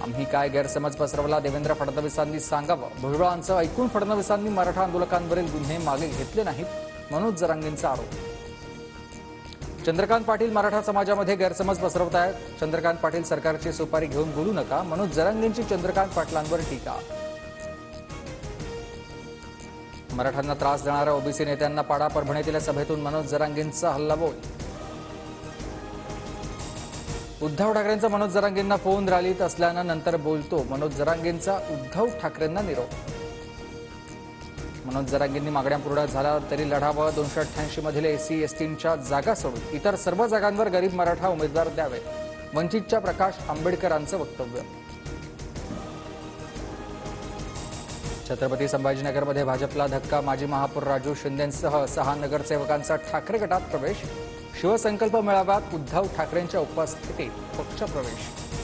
आम्ही काय गैरसमज पसरवला देवेंद्र फडणवीसांनी सांगावं. भुजबळांचं ऐकून फडणवीसांनी मराठा आंदोलकांवरील गुन्हे मागे घेतले नाहीत, मनोज जरांगेंचा आरोप. चंद्रकांत पाटील मराठा समाजामध्ये गैरसमज पसरवतायत. चंद्रकांत पाटील सरकारची सुपारी घेऊन बोलू नका, मनोज जरांगेंची चंद्रकांत पाटलांवर टीका. मराठ्यांना त्रास देणाऱ्या ओबीसी नेत्यांना पाडा. परभणीतील सभेतून मनोज जरांगेंचा हल्लाबोल. उद्धव ठाकरेंचा मनोज जरांगेंना फोन. रॅलीत असल्यानं नंतर बोलतो. मनोज जरांगेंचा उद्धव ठाकरेंना निरोप. मनोज जरांगेंनी मागण्या पूर्ण झाल्या तरी लढावं. 288 मधील एससी एसटींच्या जागा सोडून इतर सर्व जागांवर गरीब मराठा उमेदवार द्यावे. वंचितच्या प्रकाश आंबेडकरांचं वक्तव्य. छत्रपती संभाजीनगरमध्ये भाजपला धक्का. माजी महापौर राजू शिंदेंसह 6 नगरसेवकांचा ठाकरे गटात प्रवेश. शिवसंकल्प मेळाव्यात उद्धव ठाकरेंच्या उपस्थितीत पक्षप्रवेश.